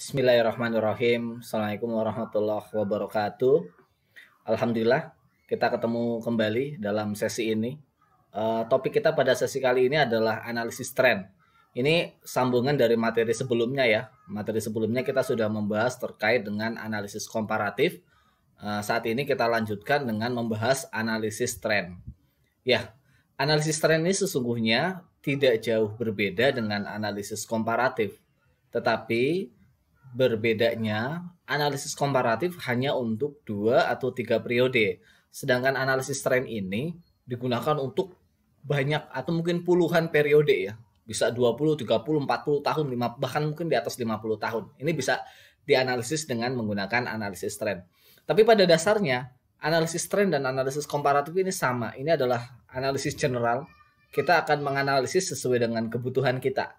Bismillahirrahmanirrahim. Assalamualaikum warahmatullahi wabarakatuh. Alhamdulillah kita ketemu kembali dalam sesi ini. Topik kita pada sesi kali ini adalah analisis tren. Ini sambungan dari materi sebelumnya ya. Materi sebelumnya kita sudah membahas terkait dengan analisis komparatif. Saat ini kita lanjutkan dengan membahas analisis tren. Ya, analisis tren ini sesungguhnya tidak jauh berbeda dengan analisis komparatif. Tetapi berbedanya analisis komparatif hanya untuk 2 atau 3 periode. Sedangkan analisis tren ini digunakan untuk banyak atau mungkin puluhan periode ya. Bisa 20, 30, 40 tahun, bahkan mungkin di atas 50 tahun. Ini bisa dianalisis dengan menggunakan analisis tren. Tapi pada dasarnya analisis tren dan analisis komparatif ini sama. Ini adalah analisis general. Kita akan menganalisis sesuai dengan kebutuhan kita.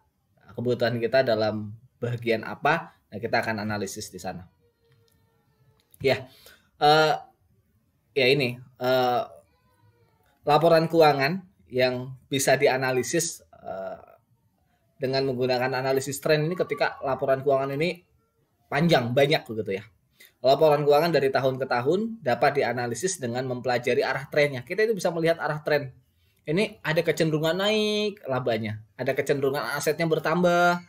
Kebutuhan kita dalam bagian apa? Nah, kita akan analisis di sana. Ya, ini laporan keuangan yang bisa dianalisis dengan menggunakan analisis tren ini ketika laporan keuangan ini panjang, banyak begitu ya. Laporan keuangan dari tahun ke tahun dapat dianalisis dengan mempelajari arah trennya. Kita itu bisa melihat arah tren. Ini ada kecenderungan naik labanya, ada kecenderungan asetnya bertambah,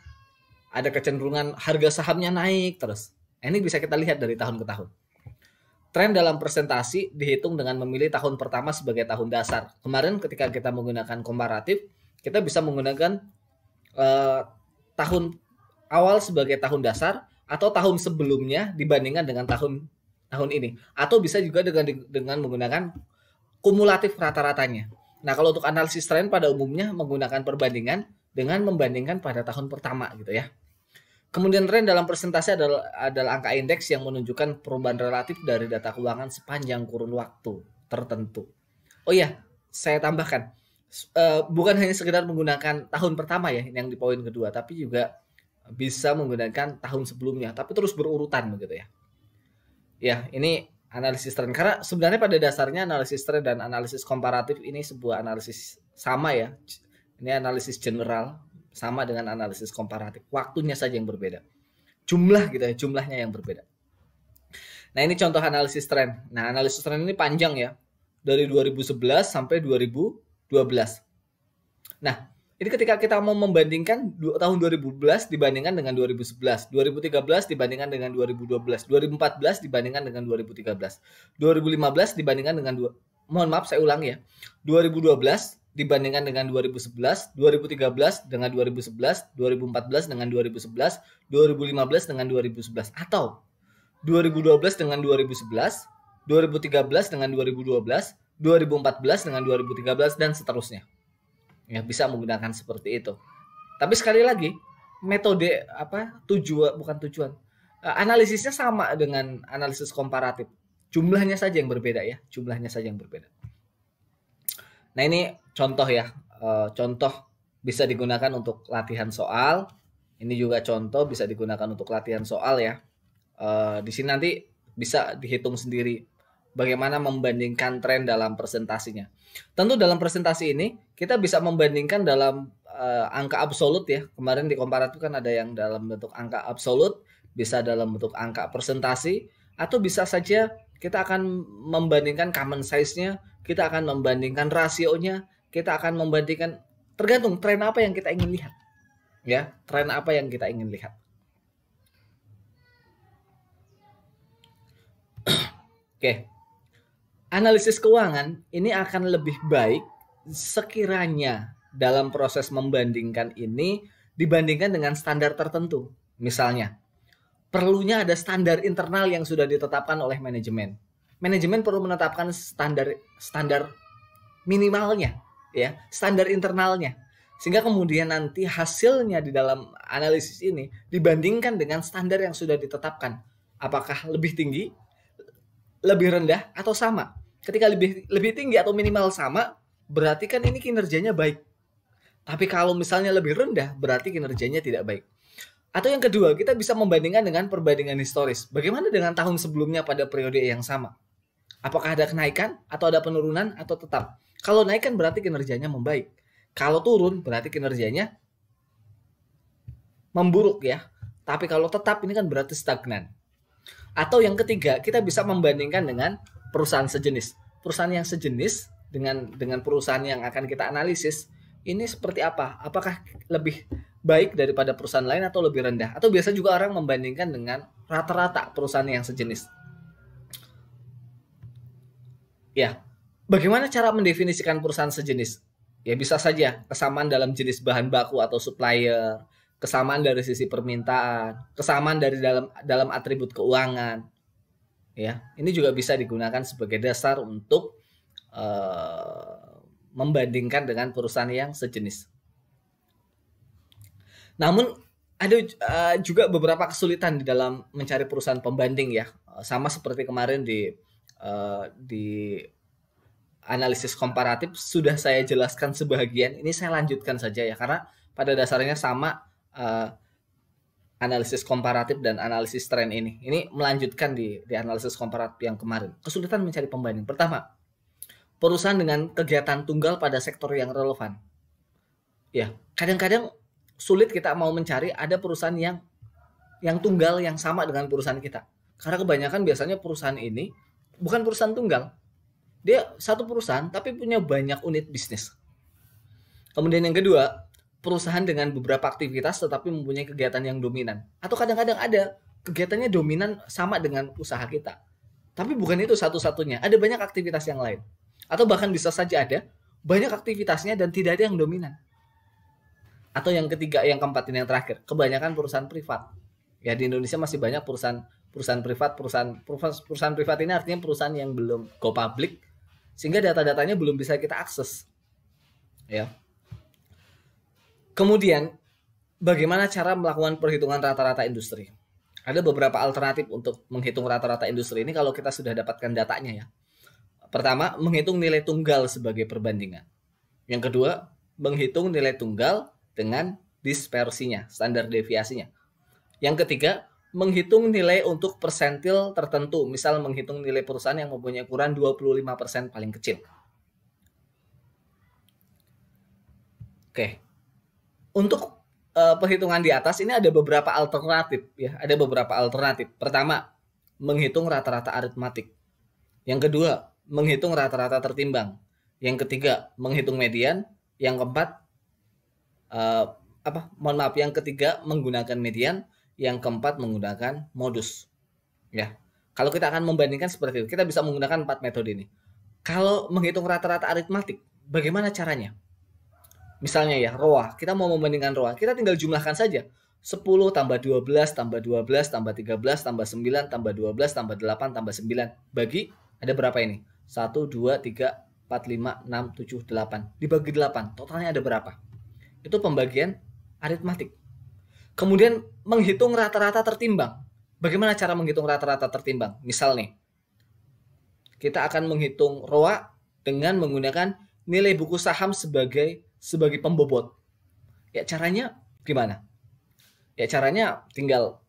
ada kecenderungan harga sahamnya naik terus. Ini bisa kita lihat dari tahun ke tahun. Tren dalam presentasi dihitung dengan memilih tahun pertama sebagai tahun dasar. Kemarin ketika kita menggunakan komparatif, kita bisa menggunakan tahun awal sebagai tahun dasar atau tahun sebelumnya dibandingkan dengan tahun ini. Atau bisa juga dengan menggunakan kumulatif rata-ratanya. Nah, kalau untuk analisis tren pada umumnya menggunakan perbandingan dengan membandingkan pada tahun pertama gitu ya. Kemudian tren dalam presentasi adalah angka indeks yang menunjukkan perubahan relatif dari data keuangan sepanjang kurun waktu tertentu. Oh iya, saya tambahkan, bukan hanya sekedar menggunakan tahun pertama ya yang di poin kedua, tapi juga bisa menggunakan tahun sebelumnya, tapi terus berurutan begitu ya. Ya, ini analisis tren, karena sebenarnya pada dasarnya analisis tren dan analisis komparatif ini sebuah analisis sama ya. Ini analisis general sama dengan analisis komparatif. Waktunya saja yang berbeda. Jumlah gitu ya, jumlahnya yang berbeda. Nah, ini contoh analisis tren. Nah, analisis tren ini panjang ya. Dari 2011 sampai 2012. Nah, ini ketika kita mau membandingkan tahun 2012 dibandingkan dengan 2011, 2013 dibandingkan dengan 2012, 2014 dibandingkan dengan 2013, 2015 dibandingkan dengan mohon maaf saya ulang ya. 2012 dibandingkan dengan 2011, 2013 dengan 2011, 2014 dengan 2011, 2015 dengan 2011, atau 2012 dengan 2011, 2013 dengan 2012, 2014 dengan 2013 dan seterusnya. Ya, bisa menggunakan seperti itu. Tapi sekali lagi, metode tujuan. Analisisnya sama dengan analisis komparatif. Jumlahnya saja yang berbeda ya, jumlahnya saja yang berbeda. Nah, ini contoh ya, contoh bisa digunakan untuk latihan soal. Ini juga contoh bisa digunakan untuk latihan soal ya. Di sini nanti bisa dihitung sendiri bagaimana membandingkan tren dalam presentasinya. Tentu dalam presentasi ini kita bisa membandingkan dalam angka absolut ya. Kemarin di komparatif kan ada yang dalam bentuk angka absolut, bisa dalam bentuk angka persentasi, atau bisa saja kita akan membandingkan common size-nya, kita akan membandingkan rasionya, kita akan membandingkan, tergantung tren apa yang kita ingin lihat. Ya, tren apa yang kita ingin lihat. Oke. Analisis keuangan ini akan lebih baik sekiranya dalam proses membandingkan ini dibandingkan dengan standar tertentu. Misalnya, perlunya ada standar internal yang sudah ditetapkan oleh manajemen. Manajemen perlu menetapkan standar minimalnya, ya, standar internalnya. Sehingga kemudian nanti hasilnya di dalam analisis ini dibandingkan dengan standar yang sudah ditetapkan. Apakah lebih tinggi, lebih rendah, atau sama? Ketika lebih tinggi atau minimal sama, berarti kan ini kinerjanya baik. Tapi kalau misalnya lebih rendah, berarti kinerjanya tidak baik. Atau yang kedua, kita bisa membandingkan dengan perbandingan historis. Bagaimana dengan tahun sebelumnya pada periode yang sama? Apakah ada kenaikan, atau ada penurunan, atau tetap? Kalau naik kan berarti kinerjanya membaik. Kalau turun berarti kinerjanya memburuk ya. Tapi kalau tetap ini kan berarti stagnan. Atau yang ketiga, kita bisa membandingkan dengan perusahaan sejenis. Perusahaan yang sejenis dengan perusahaan yang akan kita analisis, ini seperti apa? Apakah lebih baik daripada perusahaan lain atau lebih rendah? Atau biasa juga orang membandingkan dengan rata-rata perusahaan yang sejenis. Ya, bagaimana cara mendefinisikan perusahaan sejenis? Ya bisa saja kesamaan dalam jenis bahan baku atau supplier, kesamaan dari sisi permintaan, kesamaan dari dalam atribut keuangan. Ya, ini juga bisa digunakan sebagai dasar untuk membandingkan dengan perusahaan yang sejenis. Namun ada juga beberapa kesulitan di dalam mencari perusahaan pembanding ya, sama seperti kemarin di analisis komparatif sudah saya jelaskan sebagian. Ini saya lanjutkan saja ya, karena pada dasarnya sama analisis komparatif dan analisis tren ini. Ini melanjutkan di analisis komparatif yang kemarin. Kesulitan mencari pembanding. Pertama, perusahaan dengan kegiatan tunggal pada sektor yang relevan. Ya, kadang-kadang sulit kita mau mencari ada perusahaan yang tunggal yang sama dengan perusahaan kita. Karena kebanyakan biasanya perusahaan ini bukan perusahaan tunggal. Dia satu perusahaan tapi punya banyak unit bisnis. Kemudian yang kedua, perusahaan dengan beberapa aktivitas tetapi mempunyai kegiatan yang dominan. Atau kadang-kadang ada kegiatannya dominan sama dengan usaha kita. Tapi bukan itu satu-satunya, ada banyak aktivitas yang lain. Atau bahkan bisa saja ada banyak aktivitasnya dan tidak ada yang dominan. Atau yang ketiga, yang keempat ini yang terakhir, kebanyakan perusahaan privat. Ya di Indonesia masih banyak perusahaan privat. Perusahaan privat ini artinya perusahaan yang belum go public, sehingga data-datanya belum bisa kita akses. Ya. Kemudian, bagaimana cara melakukan perhitungan rata-rata industri? Ada beberapa alternatif untuk menghitung rata-rata industri ini kalau kita sudah dapatkan datanya ya. Pertama, menghitung nilai tunggal sebagai perbandingan. Yang kedua, menghitung nilai tunggal dengan dispersinya, standar deviasinya. Yang ketiga, menghitung nilai untuk persentil tertentu, misal menghitung nilai perusahaan yang mempunyai ukuran 25% paling kecil. Oke. Untuk perhitungan di atas ini ada beberapa alternatif ya, ada beberapa alternatif. Pertama, menghitung rata-rata aritmatik. Yang kedua, menghitung rata-rata tertimbang. Yang ketiga, menghitung median. Yang keempat, yang ketiga menggunakan median. Yang keempat menggunakan modus. Ya, kalau kita akan membandingkan seperti itu, kita bisa menggunakan 4 metode ini. Kalau menghitung rata-rata aritmatik, bagaimana caranya? Misalnya ya, ROA, kita mau membandingkan ROA, kita tinggal jumlahkan saja. 10 tambah 12 tambah 12 tambah 13 tambah 9 tambah 12 tambah 8 tambah 9 bagi ada berapa ini? 1 2 3 4 5 6 7 8. Dibagi 8, totalnya ada berapa? Itu pembagian aritmatik. Kemudian menghitung rata-rata tertimbang. Bagaimana cara menghitung rata-rata tertimbang? Misal nih, kita akan menghitung ROA dengan menggunakan nilai buku saham sebagai pembobot. Ya caranya gimana? Ya caranya tinggal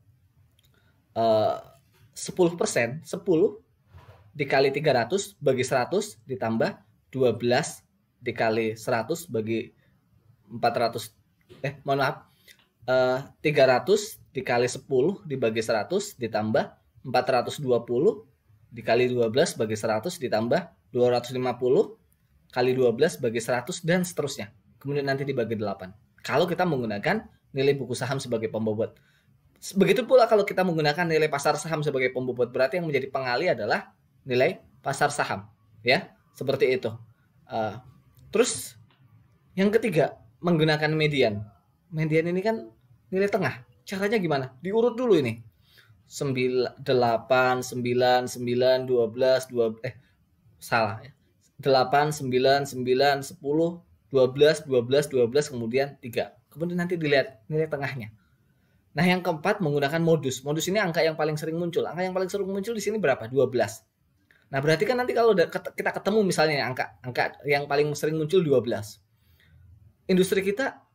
10%, 10 dikali 300 bagi 100 ditambah 12 dikali 100 bagi 400. 300 dikali 10 dibagi 100 ditambah 420 dikali 12 bagi 100 ditambah 250 kali 12 bagi 100 dan seterusnya. Kemudian nanti dibagi 8. Kalau kita menggunakan nilai buku saham sebagai pembobot. Begitu pula kalau kita menggunakan nilai pasar saham sebagai pembobot, berarti yang menjadi pengali adalah nilai pasar saham. Ya, seperti itu. Terus yang ketiga, menggunakan median. Median ini kan nilai tengah. Caranya gimana? Diurut dulu ini. 8, 9, 12, 8, 9, 9, 10, 12, 12, 12, kemudian 3. Kemudian nanti dilihat nilai tengahnya. Nah, yang keempat menggunakan modus. Modus ini angka yang paling sering muncul. Angka yang paling sering muncul di sini berapa? 12. Nah, berarti kan nanti kalau kita ketemu misalnya angka yang paling sering muncul 12. Industri kita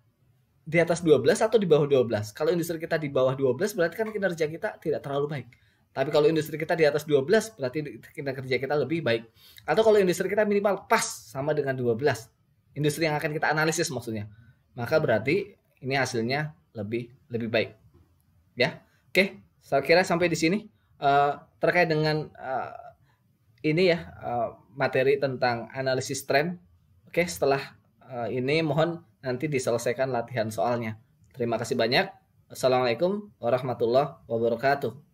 di atas 12 atau di bawah 12. Kalau industri kita di bawah 12 berarti kan kinerja kita tidak terlalu baik. Tapi kalau industri kita di atas 12 berarti kinerja kita lebih baik. Atau kalau industri kita minimal pas sama dengan 12. Industri yang akan kita analisis maksudnya. Maka berarti ini hasilnya lebih baik. Ya. Oke, saya kira sampai di sini terkait dengan ini ya materi tentang analisis tren. Oke, setelah ini mohon nanti diselesaikan latihan soalnya. Terima kasih banyak. Assalamualaikum warahmatullahi wabarakatuh.